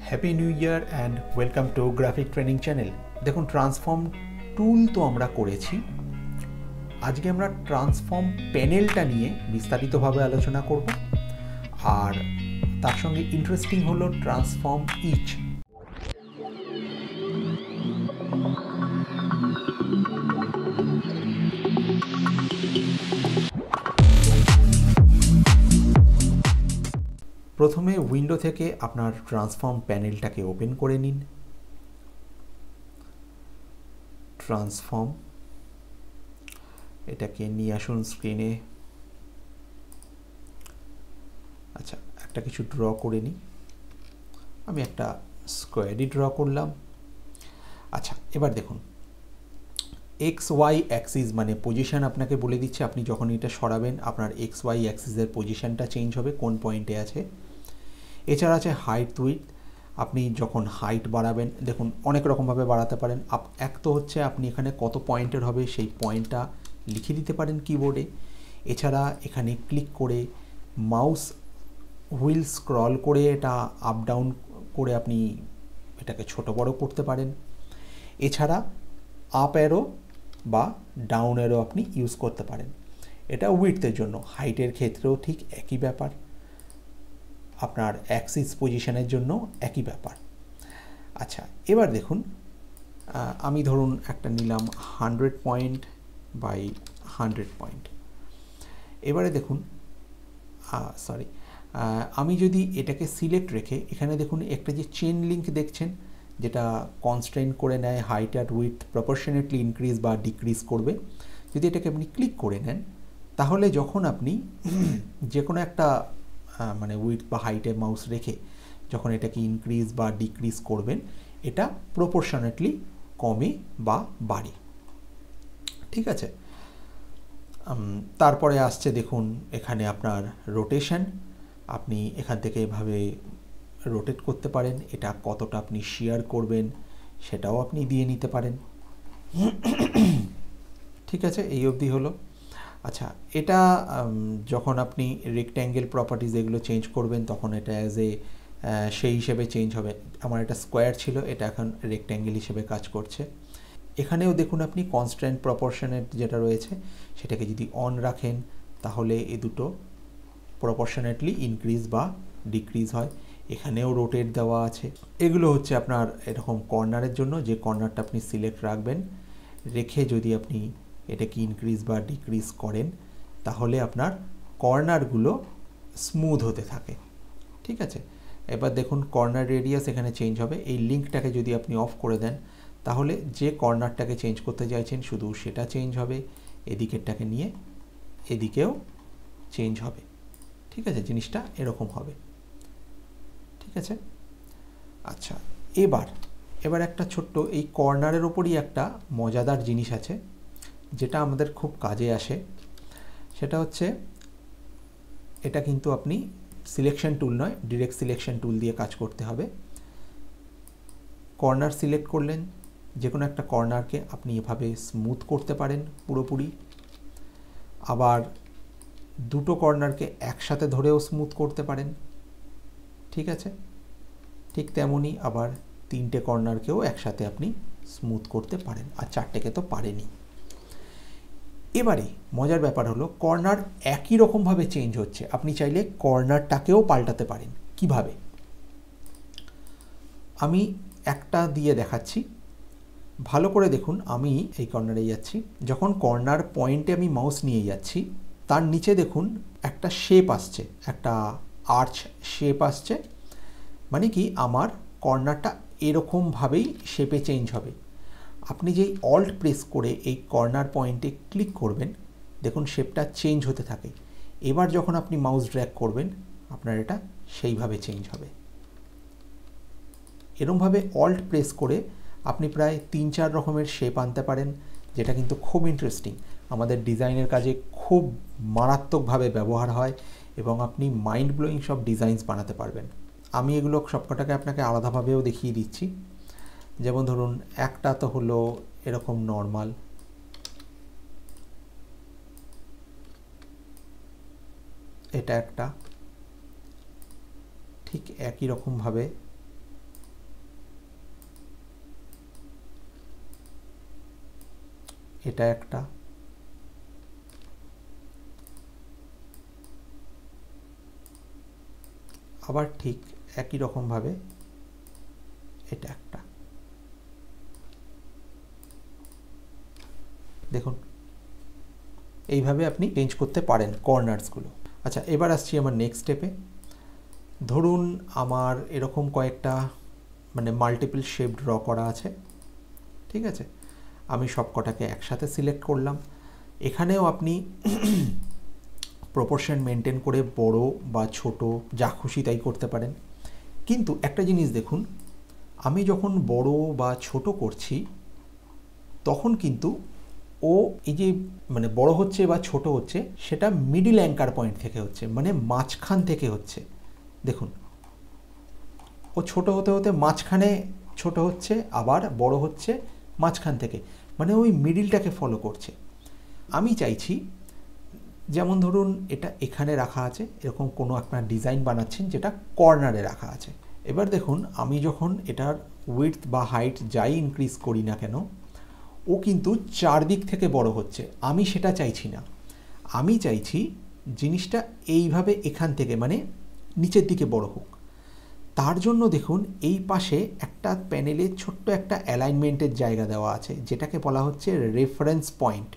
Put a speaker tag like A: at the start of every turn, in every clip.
A: Happy new year and welcome to graphic training channel. দেখুন, transform টুল তো আমরা করেছি। আজকে আমরা ট্রান্সফর্ম প্যানেলটা নিয়ে বিস্তারিতভাবে আলোচনা করব, আর তার সঙ্গে ইন্টারেস্টিং হলো ট্রান্সফর্ম ইচ। প্রথমে উইন্ডো থেকে আপনার ট্রান্সফর্ম প্যানেলটাকে ওপেন করে নিন। ট্রান্সফর্ম এটাকে নিয়ে আসুন স্ক্রিনে। আচ্ছা, একটা কিছু ড্র করে নিই। আমি একটা স্কোয়ারই ড্র করলাম। আচ্ছা, এবার দেখুন, এক্স ওয়াই অ্যাক্সিস মানে পজিশন আপনাকে বলে দিচ্ছে। আপনি যখন এটা সরাবেন আপনার এক্স ওয়াই অ্যাক্সিসের পজিশনটা চেঞ্জ হবে, কোন পয়েন্টে আছে। এছাড়া আছে হাইট উইডথ। আপনি যখন হাইট বাড়াবেন, দেখুন অনেক রকমভাবে বাড়াতে পারেন। এক তো হচ্ছে আপনি এখানে কত পয়েন্টের হবে সেই পয়েন্টটা লিখে দিতে পারেন কিবোর্ডে। এছাড়া এখানে ক্লিক করে মাউস হুইল স্ক্রল করে এটা আপ ডাউন করে আপনি এটাকে ছোট বড় করতে পারেন। এছাড়া আপ অ্যারো বা ডাউন অ্যারো আপনি ইউজ করতে পারেন। এটা উইডথের জন্য। হাইটের ক্ষেত্রেও ঠিক একই ব্যাপার, আপনার অ্যাক্সিস পজিশনের জন্য একই ব্যাপার। আচ্ছা, এবার দেখুন, আমি ধরুন একটা নিলাম 100 পয়েন্ট বাই 100 পয়েন্ট। এবারে দেখুন, আমি যদি এটাকে সিলেক্ট রেখে এখানে দেখুন একটা যে চেন লিঙ্ক দেখছেন, যেটা কনস্ট্রেন্ট করে নেয় হাইট আর উইডথ প্রপোর্শনেটলি ইনক্রিজ বা ডিক্রিজ করবে। যদি এটাকে আপনি ক্লিক করে নেন, তাহলে যখন আপনি যে কোনো একটা মানে উইডথ বা হাইটে মাউস রেখে যখন এটাকে ইনক্রিজ বা ডিক্রিজ করবেন, এটা প্রপোর্শনেটলি কমে বা বাড়ে। ঠিক আছে। তারপরে আসছে দেখুন এখানে আপনার রোটেশন। আপনি এখান থেকে এভাবে রোটেট করতে পারেন। এটা কতটা আপনি শেয়ার করবেন সেটাও আপনি দিয়ে নিতে পারেন। ঠিক আছে, এই অবধি হলো। আচ্ছা, এটা যখন আপনি রেক্ট্যাঙ্গেল প্রপার্টিজ এগুলো চেঞ্জ করবেন তখন এটা অ্যাজ এ সেই হিসেবে চেঞ্জ হবে। আমার এটা স্কোয়ার ছিল, এটা এখন রেক্ট্যাঙ্গেল হিসেবে কাজ করছে। এখানেও দেখুন আপনি কনস্ট্যান্ট প্রপোর্শনেট যেটা রয়েছে সেটাকে যদি অন রাখেন তাহলে এ দুটো প্রপোর্শনেটলি ইনক্রিজ বা ডিক্রিজ হয়। এখানেও রোটেট দেওয়া আছে। এগুলো হচ্ছে আপনার এরকম কর্নারের জন্য, যে কর্নারটা আপনি সিলেক্ট রাখবেন, রেখে যদি আপনি এটাকে ইনক্রিজ বা ডিক্রিজ করেন তাহলে আপনার কর্নারগুলো স্মুথ হতে থাকে। ঠিক আছে। এবার দেখুন কর্নার রেডিয়াস এখানে চেঞ্জ হবে। এই লিঙ্কটাকে যদি আপনি অফ করে দেন তাহলে যে কর্নারটাকে চেঞ্জ করতে চাইছেন শুধু সেটা চেঞ্জ হবে, এদিকেরটাকে নিয়ে এদিকেও চেঞ্জ হবে। ঠিক আছে, জিনিসটা এরকম হবে। ঠিক আছে। আচ্ছা, এবার একটা ছোট্ট এই কর্নারের ওপরই একটা মজাদার জিনিস আছে যেটা আমাদের খুব কাজে আসে। সেটা হচ্ছে, এটা কিন্তু আপনি সিলেকশন টুল নয়, ডিরেক্ট সিলেকশন টুল দিয়ে কাজ করতে হবে। কর্নার সিলেক্ট করলেন, যে কোনো একটা কর্নারকে আপনি এভাবে স্মুথ করতে পারেন পুরোপুরি। আবার দুটো কর্নারকে একসাথে ধরেও স্মুথ করতে পারেন। ঠিক আছে, ঠিক তেমনই আবার তিনটে কর্নারকেও একসাথে আপনি স্মুথ করতে পারেন, আর চারটেকে তো পারেনি। এবারে মজার ব্যাপার হলো, কর্নার একই রকমভাবে চেঞ্জ হচ্ছে। আপনি চাইলে কর্নারটাকেও পাল্টাতে পারেন। কিভাবে? আমি একটা দিয়ে দেখাচ্ছি, ভালো করে দেখুন। আমি এই কর্নারে যাচ্ছি, যখন কর্নার পয়েন্টে আমি মাউস নিয়ে যাচ্ছি তার নিচে দেখুন একটা শেপ আসছে, একটা আর্চ শেপ আসছে। মানে কি, আমার কর্নারটা এরকমভাবেই শেপে চেঞ্জ হবে। আপনি যেই অল্ট প্রেস করে এই কর্নার পয়েন্টে ক্লিক করবেন, দেখুন শেপটা চেঞ্জ হতে থাকে। এবার যখন আপনি মাউস ড্র্যাগ করবেন আপনার এটা সেইভাবে চেঞ্জ হবে। এরকমভাবে অল্ট প্রেস করে আপনি প্রায় 3-4 রকমের শেপ আনতে পারেন, যেটা কিন্তু খুব ইন্টারেস্টিং। আমাদের ডিজাইনের কাজে খুব মারাত্মকভাবে ব্যবহার হয় এবং আপনি মাইন্ড ব্লোয়িং সব ডিজাইনস বানাতে পারবেন। আমি এগুলো সবকটাকে আপনাকে আলাদাভাবেও দেখিয়ে দিচ্ছি। যেমন ধরুন একটা তো হলো এরকম নর্মাল, এটা একটা ঠিক একই রকমভাবে এটা একটা, আবার ঠিক একই রকমভাবে এটা একটা। দেখুন এইভাবে আপনি চেঞ্জ করতে পারেন কর্নার্সগুলো। আচ্ছা, এবার আসছি আমার নেক্সট স্টেপে। ধরুন আমার এরকম কয়েকটা মানে মাল্টিপল শেপ ড্র করা আছে, ঠিক আছে। আমি সব কটাকে একসাথে সিলেক্ট করলাম। এখানেও আপনি প্রপোর্শন মেনটেন করে বড় বা ছোট যা খুশি তাই করতে পারেন। কিন্তু একটা জিনিস দেখুন, আমি যখন বড় বা ছোট করছি তখন কিন্তু ও এই যে মানে বড় হচ্ছে বা ছোট হচ্ছে সেটা মিডিল অ্যাঙ্কার পয়েন্ট থেকে হচ্ছে, মানে মাঝখান থেকে হচ্ছে। দেখুন ও ছোট হতে হতে মাঝখানে ছোট হচ্ছে, আবার বড় হচ্ছে মাঝখান থেকে, মানে ওই মিডিলটাকে ফলো করছে। আমি চাইছি যেমন ধরুন এটা এখানে রাখা আছে, এরকম কোনো আপনার ডিজাইন বানাচ্ছেন যেটা কর্নারে রাখা আছে। এবার দেখুন আমি যখন এটার উইডথ বা হাইট যাই ইনক্রিজ করি না কেন ও কিন্তু চারদিক থেকে বড় হচ্ছে। আমি সেটা চাইছি না, আমি চাইছি জিনিসটা এইভাবে এখান থেকে মানে নিচের দিকে বড় হোক। তার জন্য দেখুন এই পাশে একটা প্যানেলে ছোট্ট একটা অ্যালাইনমেন্টের জায়গা দেওয়া আছে যেটাকে বলা হচ্ছে রেফারেন্স পয়েন্ট।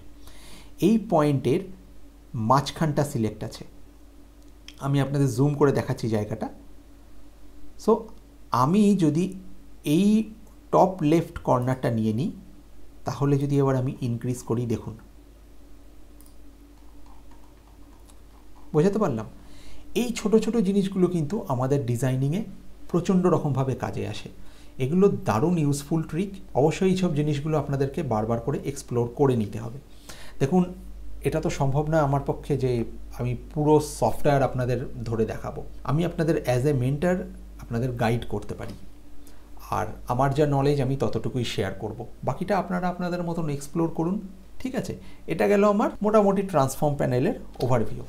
A: এই পয়েন্টের মাঝখানটা সিলেক্ট আছে, আমি আপনাদের জুম করে দেখাচ্ছি জায়গাটা। সো আমি যদি এই টপ লেফট কর্নারটা নিয়ে নিই তাহলে যদি এবার আমি ইনক্রিজ করি, দেখুন বোঝাতে পারলাম। এই ছোট ছোট জিনিসগুলো কিন্তু আমাদের ডিজাইনিংয়ে প্রচণ্ড রকমভাবে কাজে আসে। এগুলো দারুণ ইউজফুল ট্রিক। অবশ্যই এই সব জিনিসগুলো আপনাদেরকে বারবার করে এক্সপ্লোর করে নিতে হবে। দেখুন এটা তো সম্ভব না আমার পক্ষে যে আমি পুরো সফটওয়্যার আপনাদের ধরে দেখাবো। আমি আপনাদের অ্যাজ এ মেন্টর আপনাদের গাইড করতে পারি, আর আমার যা নলেজ আমি ততটুকুই শেয়ার করব, বাকিটা আপনারা আপনাদের মতন এক্সপ্লোর করুন, ঠিক আছে। এটা গেল আমার মোটামুটি ট্রান্সফর্ম প্যানেলের ওভারভিউ।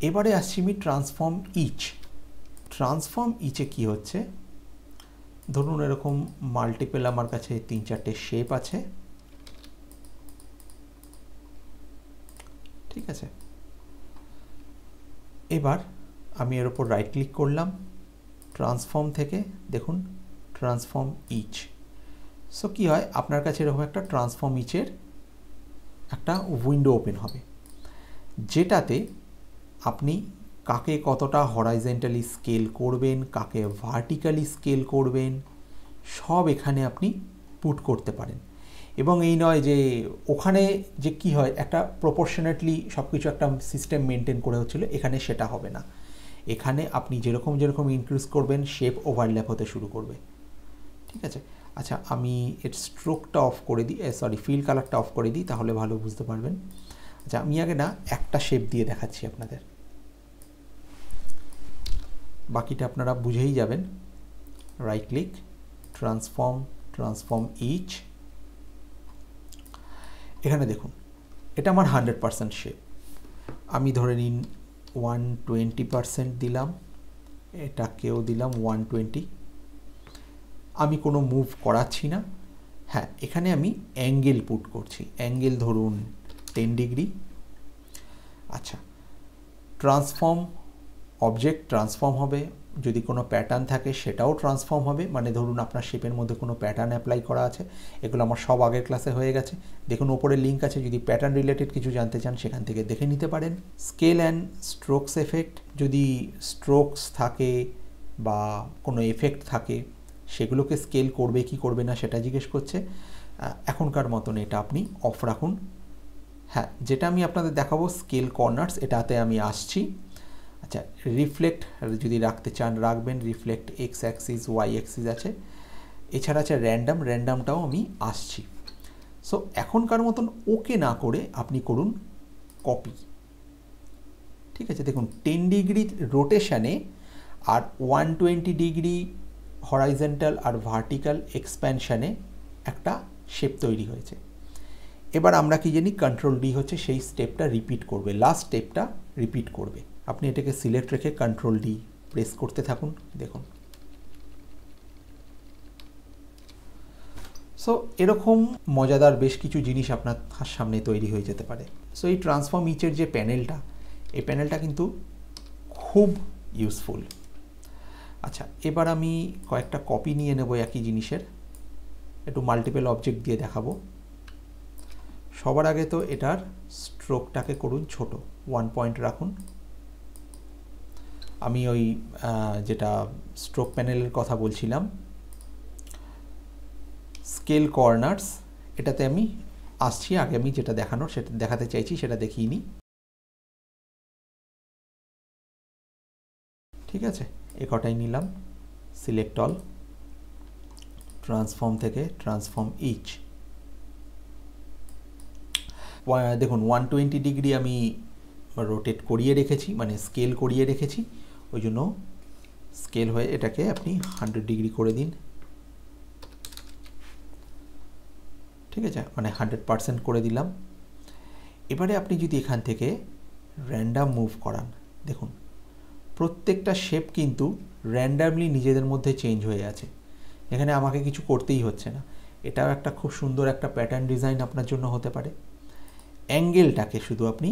A: এবারে আসছি আমি ট্রান্সফর্ম ইচ। ট্রান্সফর্ম ইচে কি হচ্ছে, ধরুন এরকম মাল্টিপল আমার কাছে 3-4টে শেপ আছে, ঠিক আছে। এবার আমি এর উপর রাইট ক্লিক করলাম, ট্রান্সফর্ম থেকে দেখুন ট্রান্সফর্ম ইচ। সো কী হয়, আপনার কাছে এরকম একটা ট্রান্সফর্ম ইচের একটা উইন্ডো ওপেন হবে, যেটাতে আপনি কাকে কতটা হরাইজেন্টালি স্কেল করবেন, কাকে ভার্টিক্যালি স্কেল করবেন, সব এখানে আপনি পুট করতে পারেন। এবং এই নয় যে ওখানে যে কি হয় একটা প্রপোর্শনেটলি সব কিছু একটা সিস্টেম মেনটেন করে হচ্ছিল, এখানে সেটা হবে না। এখানে আপনি যেরকম যেরকম ইনক্রিজ করবেন শেপ ওভারল্যাপ হতে শুরু করবে, ঠিক আছে। আচ্ছা আমি এর স্ট্রোকটা অফ করে দিই, সরি ফিল কালারটা অফ করে দিই, তাহলে ভালো বুঝতে পারবেন। আচ্ছা আমি আগে না একটা শেপ দিয়ে দেখাচ্ছি আপনাদের, বাকিটা আপনারা বুঝেই যাবেন। Right click, transform, transform each. এখানে দেখুন এটা আমার 100% শেপ, আমি ধরে নিন 120% দিলাম, এটাকেও দিলাম 120। আমি কোনো মুভ করাচ্ছি না। হ্যাঁ এখানে আমি অ্যাঙ্গেল পুট করছি, অ্যাঙ্গেল ধরুন 10 ডিগ্রি। আচ্ছা ট্রান্সফর্ম অবজেক্ট ট্রান্সফর্ম হবে, যদি কোনো প্যাটার্ন থাকে সেটাও ট্রান্সফর্ম হবে, মানে ধরুন আপনার শেপের মধ্যে কোনো প্যাটার্ন অ্যাপ্লাই করা আছে, এগুলো আমার সব আগের ক্লাসে হয়ে গেছে, দেখুন ওপরে লিঙ্ক আছে, যদি প্যাটার্ন রিলেটেড কিছু জানতে চান সেখান থেকে দেখে নিতে পারেন। স্কেল অ্যান্ড স্ট্রোকস এফেক্ট, যদি স্ট্রোকস থাকে বা কোনো এফেক্ট থাকে সেগুলোকে স্কেল করবে কি করবে না সেটা জিজ্ঞেস করছে। এখনকার মতন এটা আপনি অফ রাখুন। হ্যাঁ যেটা আমি আপনাদের দেখাবো স্কেল কর্নার্স, এটাতে আমি আসছি। আচ্ছা রিফ্লেক্ট যদি রাখতে চান রাখবেন, reflect X axis Y axis আছে, এছাড়া আছে র্যান্ডাম, র্যান্ডামটাও আমি আসছি। সো এখনকার মতন ওকে না করে আপনি করুন কপি, ঠিক আছে। দেখুন 10 ডিগ্রি রোটেশানে আর 120 ডিগ্রি হরাইজেন্টাল আর ভার্টিক্যাল এক্সপ্যানশানে একটা শেপ তৈরি হয়েছে। এবার আমরা কি জানি কন্ট্রোল ডি হচ্ছে সেই স্টেপটা রিপিট করবে, লাস্ট স্টেপটা রিপিট করবে। আপনি এটাকে সিলেক্ট রেখে কন্ট্রোল ডি প্রেস করতে থাকুন, দেখুন। সো এরকম মজাদার বেশ কিছু জিনিস আপনার সামনে তৈরি হয়ে যেতে পারে। সো এই ট্রান্সফর্ম ইচের যে প্যানেলটা, এই প্যানেলটা কিন্তু খুব ইউজফুল। আচ্ছা, এবার আমি কয়েকটা কপি নিয়ে নেব একই জিনিসের, একটু মাল্টিপল অবজেক্ট দিয়ে দেখাবো। সবার আগে তো এটার স্ট্রোকটাকে করুন ছোট, 1 পয়েন্ট রাখুন। আমি ওই যেটা স্ট্রোক প্যানেলের কথা বলছিলাম, স্কেল কর্নার্স, এটাতে আমি আসছি। আগে আমি যেটা দেখানোর সেটা দেখাতে চাইছি সেটা দেখিয়ে নিই। ঠিক আছে, এ কটাই নিলাম। সিলেক্ট অল, ট্রান্সফর্ম থেকে ট্রান্সফর্ম ইচ। দেখুন 120 ডিগ্রি আমি রোটেট করিয়ে রেখেছি, মানে স্কেল করিয়ে রেখেছি, ওই জন্য স্কেল হয়ে এটাকে আপনি 100 ডিগ্রি করে দিন। ঠিক আছে, মানে 100% করে দিলাম। এবারে আপনি যদি এখান থেকে র্যান্ডাম মুভ করান, দেখুন প্রত্যেকটা শেপ কিন্তু র্যান্ডামলি নিজেদের মধ্যে চেঞ্জ হয়ে আছে। এখানে আমাকে কিছু করতেই হচ্ছে না। এটাও একটা খুব সুন্দর একটা প্যাটার্ন ডিজাইন আপনার জন্য হতে পারে। অ্যাঙ্গেলটাকে শুধু আপনি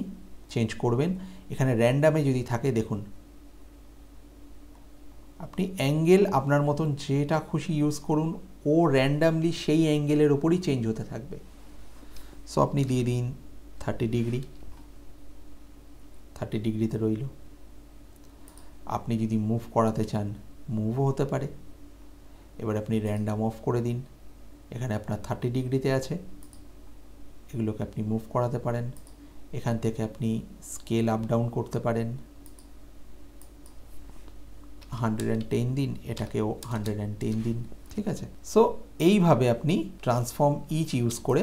A: চেঞ্জ করবেন। এখানে র্যান্ডামে যদি থাকে, দেখুন আপনি অ্যাঙ্গেল আপনার মতন যেটা খুশি ইউজ করুন, ও র্যান্ডামলি সেই অ্যাঙ্গেলের ওপরই চেঞ্জ হতে থাকবে। সো আপনি দিয়ে দিন 30 ডিগ্রি, 30 ডিগ্রিতে রইল। আপনি যদি মুভ করাতে চান, মুভও হতে পারে। এবার আপনি র্যান্ডাম অফ করে দিন। এখানে আপনার 30 ডিগ্রিতে আছে, এগুলোকে আপনি মুভ করাতে পারেন। এখান থেকে আপনি স্কেল আপ ডাউন করতে পারেন। 110 দিন, এটাকেও 110 দিন। ঠিক আছে, সো এইভাবে আপনি ট্রান্সফর্ম ইচ ইউজ করে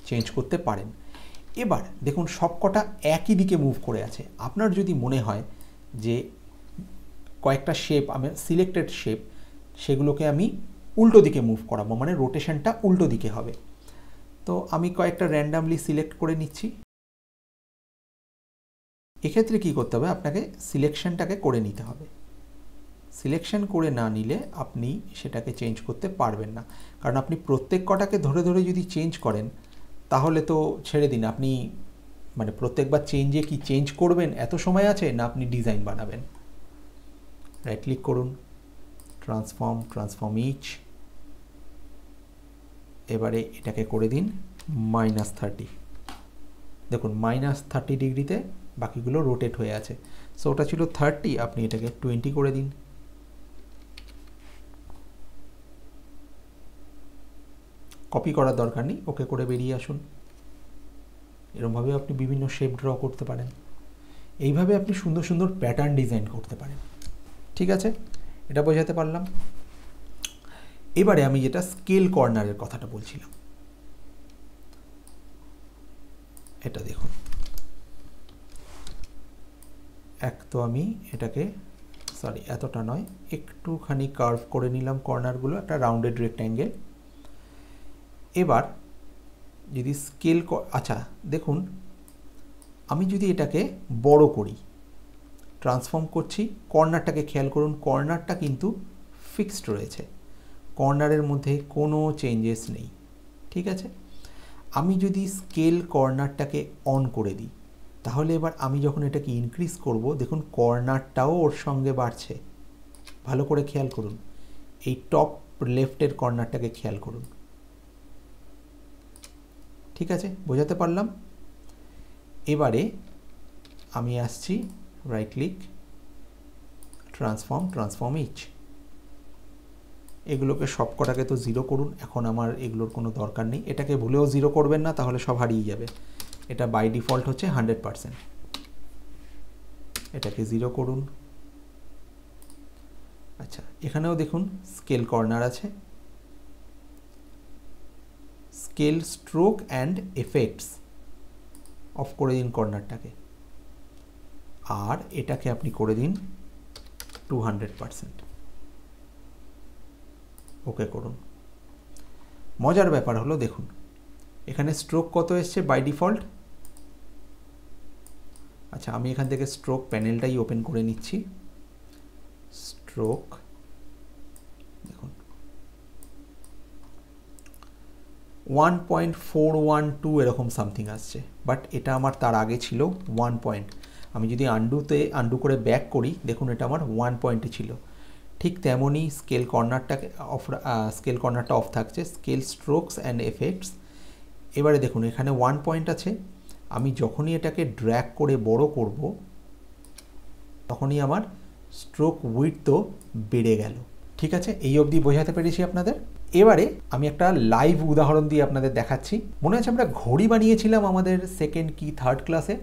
A: চেঞ্জ করতে পারেন। এবার দেখুন সবকটা একই দিকে মুভ করে আছে। আপনার যদি মনে হয় যে কয়েকটা শেপ, আমি সিলেক্টেড শেপ, সেগুলোকে আমি উল্টো দিকে মুভ করাবো, মানে রোটেশনটা উল্টো দিকে হবে, তো আমি কয়েকটা র্যান্ডামলি সিলেক্ট করে নিচ্ছি। এক্ষেত্রে কি করতে হবে, আপনাকে সিলেকশনটাকে করে নিতে হবে। সিলেকশন করে না নিলে আপনি সেটাকে চেঞ্জ করতে পারবেন না, কারণ আপনি প্রত্যেক কটাকে ধরে ধরে যদি চেঞ্জ করেন তাহলে তো ছেড়ে দিন। আপনি মানে প্রত্যেকবার চেঞ্জে কি চেঞ্জ করবেন, এত সময় আছে না আপনি ডিজাইন বানাবেন। রাইট ক্লিক করুন, ট্রান্সফর্ম, ট্রান্সফর্ম ইচ। এবারে এটাকে করে দিন -30। দেখুন -30 ডিগ্রিতে বাকিগুলো রোটেট হয়ে আছে। সো ওটা ছিল 30, আপনি এটাকে 20 করে দিন। কপি করার দরকার নেই, ওকে করে বেরিয়ে আসুন। এরকমভাবে আপনি বিভিন্ন শেপ ড্র করতে পারেন। এইভাবে আপনি সুন্দর সুন্দর প্যাটার্ন ডিজাইন করতে পারেন। ঠিক আছে, এটা বোঝাতে পারলাম। এবারে আমি যেটা স্কেল কর্নারের কথাটা বলছিলাম, এটা দেখুন। এক তো আমি এটাকে, সরি এতটা নয়, একটুখানি কার্ভ করে নিলাম কর্নারগুলো, একটা রাউন্ডেড রেক্ট্যাঙ্গেল। এবার যদি স্কেল, আচ্ছা দেখুন আমি যদি এটাকে বড় করি, ট্রান্সফর্ম করছি, কর্নারটাকে খেয়াল করুন, কর্নারটা কিন্তু ফিক্সড রয়েছে, কর্নারের মধ্যে কোনো চেঞ্জেস নেই। ঠিক আছে, আমি যদি স্কেল কর্নারটাকে অন করে দিই, তাহলে এবার আমি যখন এটাকে ইনক্রিজ করব, দেখুন কর্নারটাও ওর সঙ্গে বাড়ছে। ভালো করে খেয়াল করুন, এই টপ লেফটের কর্নারটাকে খেয়াল করুন। ঠিক আছে, বোঝাতে পারলাম। এবারে আমি আসছি, right click, transform, transform each. এগুলোকে সবকটাকে তো 0 করুন, এখন আমার এগুলোর কোনো দরকার নেই। এটাকে ভুলেও 0 করবেন না, তাহলে সব হারিয়ে যাবে। এটা বাই ডিফল্ট হচ্ছে 100%। এটাকে 0 করুন। আচ্ছা, এখানেও দেখুন স্কেল কর্নার আছে, scale stroke and effects of করে দিন কর্নারটাকে, আর এটাকে আপনি করে দিন 200%। ওকে করুন। মজার ব্যাপার হলো দেখুন এখানে স্ট্রোক কত এসছে বাই ডিফল্ট। আচ্ছা, আমি এখান থেকে স্ট্রোক প্যানেলটাই ওপেন করে নিচ্ছি। স্ট্রোক, দেখুন 1.412 এরকম সামথিং আসছে, বাট এটা আমার তার আগে ছিল 1 পয়েন্ট। আমি যদি আন্ডু করে ব্যাক করি, দেখুন এটা আমার 1 পয়েন্টে ছিল। ঠিক তেমনই স্কেল কর্নারটা অফ থাকছে, স্কেল স্ট্রোকস অ্যান্ড এফেক্টস। এবারে দেখুন এখানে 1 পয়েন্ট আছে, আমি যখনই এটাকে ড্র্যাগ করে বড় করব তখনই আমার স্ট্রোক উইডথও বেড়ে গেল। ঠিক আছে, এই অবধি বোঝাতে পেরেছি আপনাদের। এবারে আমি একটা লাইভ উদাহরণ দিয়ে আপনাদের দেখাচ্ছি। মনে আছে আমরা ঘড়ি বানিয়েছিলাম আমাদের সেকেন্ড কি থার্ড ক্লাসে,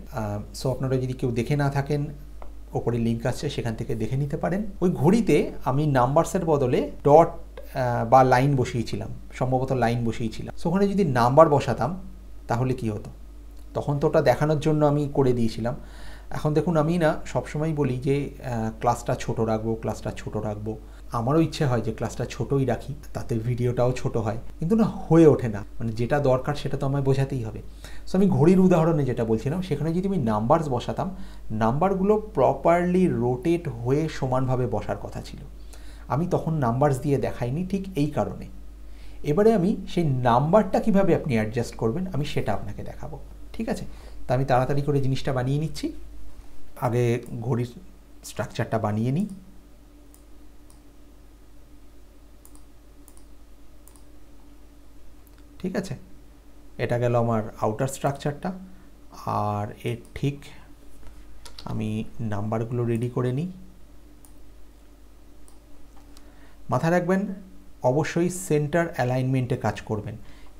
A: সো আপনারা যদি কেউ দেখে না থাকেন ওপরে লিঙ্ক আছে, সেখান থেকে দেখে নিতে পারেন। ওই ঘড়িতে আমি নাম্বারসের বদলে ডট বা লাইন বসিয়েছিলাম, সম্ভবত লাইন বসিয়েছিলাম। সো ওখানে যদি নাম্বার বসাতাম তাহলে কি হতো, তখন তো ওটা দেখানোর জন্য আমি করে দিয়েছিলাম। এখন দেখুন আমি না সবসময় বলি যে ক্লাসটা ছোট রাখবো, আমারও ইচ্ছে হয় যে ক্লাসটা ছোটই রাখি, তাতে ভিডিওটাও ছোট হয়, কিন্তু না হয়ে ওঠে না। মানে যেটা দরকার সেটা তো আমায় বোঝাতেই হবে। সো আমি ঘড়ির উদাহরণে যেটা বলছিলাম, সেখানে যদি আমি নাম্বারস বসাতাম, নাম্বারগুলো প্রপারলি রোটেট হয়ে সমানভাবে বসার কথা ছিল। আমি তখন নাম্বারস দিয়ে দেখাইনি, ঠিক এই কারণে। এবারে আমি সেই নাম্বারটা কিভাবে আপনি অ্যাডজাস্ট করবেন আমি সেটা আপনাকে দেখাবো। ঠিক আছে, তা আমি তাড়াতাড়ি করে জিনিসটা বানিয়ে নিচ্ছি। আগে ঘড়ির স্ট্রাকচারটা বানিয়ে নিই। ঠিক আছে, এটা গেল আমার আউটার স্ট্রাকচারটা। আর এর ঠিক আমি নাম্বারগুলো রেডি করে নিই। মাথায় রাখবেন অবশ্যই সেন্টার অ্যালাইনমেন্টে কাজ করবেন।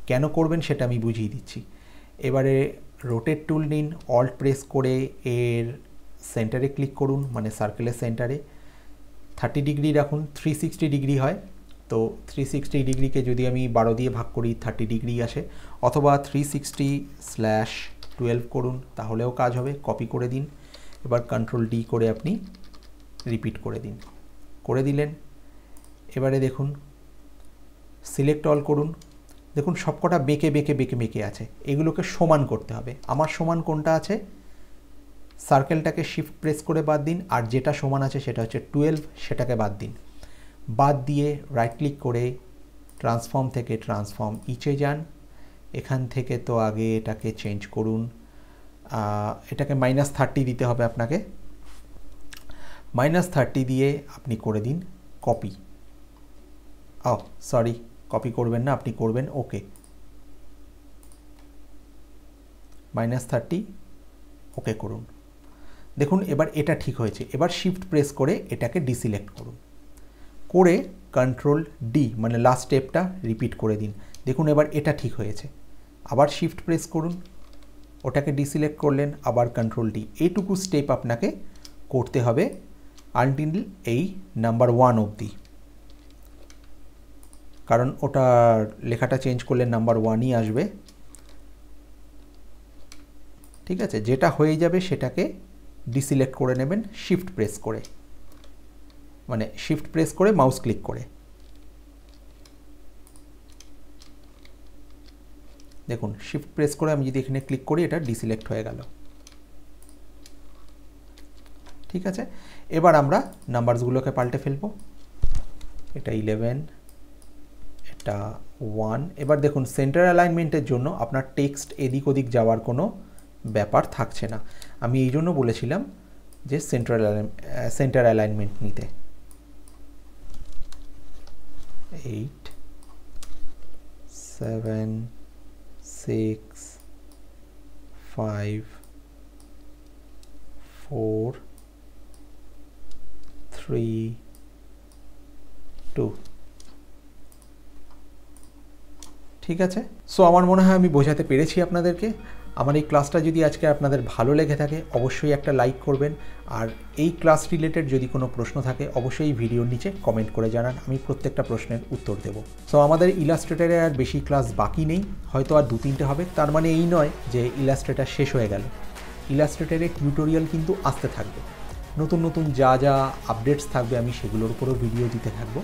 A: কেন করবেন সেটা আমি বুঝিয়ে দিচ্ছি। এবারে রোটেট টুল নিন, অল্ট প্রেস করে এর সেন্টারে ক্লিক করুন, মানে সার্কেলের সেন্টারে 30 ডিগ্রি রাখুন। 360 ডিগ্রি হয়, তো 360 ডিগ্রিকে যদি আমি 12 দিয়ে ভাগ করি 30 ডিগ্রি আসে, অথবা 360/12 করুন, তাহলেও কাজ হবে। কপি করে দিন, এবার কন্ট্রোল ডি করে আপনি রিপিট করে দিন, করে দিলেন। এবারে দেখুন সিলেক্ট অল করুন, দেখুন সবকটা বেঁকে আছে, এগুলোকে সমান করতে হবে। আমার সমান কোনটা আছে, সার্কেলটাকে শিফট প্রেস করে বাদ দিন, আর যেটা সমান আছে সেটা হচ্ছে 12, সেটাকে বাদ দিন। বাদ দিয়ে রাইট ক্লিক করে ট্রান্সফর্ম থেকে ট্রান্সফর্ম ইচে যান। এখান থেকে তো আগে এটাকে চেঞ্জ করুন, এটাকে -30 দিতে হবে আপনাকে। -30 দিয়ে আপনি করে দিন কপি। সরি, কপি করবেন না, আপনি করবেন ওকে। -30 ওকে করুন। দেখুন এবার এটা ঠিক হয়েছে। এবার শিফট প্রেস করে এটাকে ডিসিলেক্ট করুন, করে কন্ট্রোল ডি মানে লাস্ট স্টেপটা রিপিট করে দিন। দেখুন এবার এটা ঠিক হয়েছে। আবার শিফট প্রেস করুন, ওটাকে ডিসিলেক্ট করলেন, আবার কন্ট্রোল ডি। এইটুকু স্টেপ আপনাকে করতে হবে আনটিল এই নাম্বার 1 অবধি, কারণ ওটা লেখাটা চেঞ্জ করলে নাম্বার 1ই আসবে। ঠিক আছে, যেটা হয়ে যাবে সেটাকে ডিসিলেক্ট করে নেবেন শিফট প্রেস করে, মানে শিফট প্রেস করে মাউস ক্লিক করে। দেখুন শিফট প্রেস করে আমি যদি এখানে ক্লিক করি এটা ডিসিলেক্ট হয়ে গেল। ঠিক আছে, এবার আমরা নাম্বারসগুলোকে পাল্টে ফেলবো। এটা 11, এটা 1। এবার দেখুন সেন্টার অ্যালাইনমেন্টের জন্য আপনার টেক্সট এদিক ওদিক যাওয়ার কোনো ব্যাপার থাকছে না। আমি এই জন্য বলেছিলাম যে সেন্টার অ্যালাইনমেন্ট নিতে। 8, 7, 6, 5, 4, 3, 2। ঠিক আছে, সো আমার মনে হয় আমি বোঝাতে পেরেছি আপনাদেরকে। আমার এই ক্লাসটা যদি আজকে আপনাদের ভালো লেগে থাকে অবশ্যই একটা লাইক করবেন, আর এই ক্লাস রিলেটেড যদি কোনো প্রশ্ন থাকে অবশ্যই এই ভিডিওর নিচে কমেন্ট করে জানান, আমি প্রত্যেকটা প্রশ্নের উত্তর দেব। সো আমাদের ইলাস্ট্রেটরে আর বেশি ক্লাস বাকি নেই, হয়তো আর 2-3টে হবে। তার মানে এই নয় যে ইলাস্ট্রেটর শেষ হয়ে গেল। ইলাস্ট্রেটরের টিউটোরিয়াল কিন্তু আসতে থাকবে, নতুন নতুন যা যা আপডেটস থাকবে আমি সেগুলোর উপরেও ভিডিও দিতে থাকবো।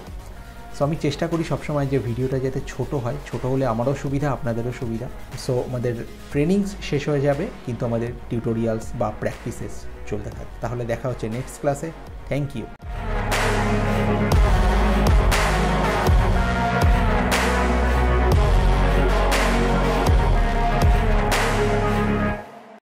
A: সো আমি চেষ্টা করি সবসময় যে ভিডিওটা যাতে ছোট হয়, ছোট হলে আমারও সুবিধা আপনাদেরও সুবিধা। সো আমাদের ট্রেনিংস শেষ হয়ে যাবে কিন্তু আমাদের টিউটোরিয়ালস বা প্র্যাকটিসেস চলতে থাকবে। তাহলে দেখা হচ্ছে নেক্সট ক্লাসে। Thank you.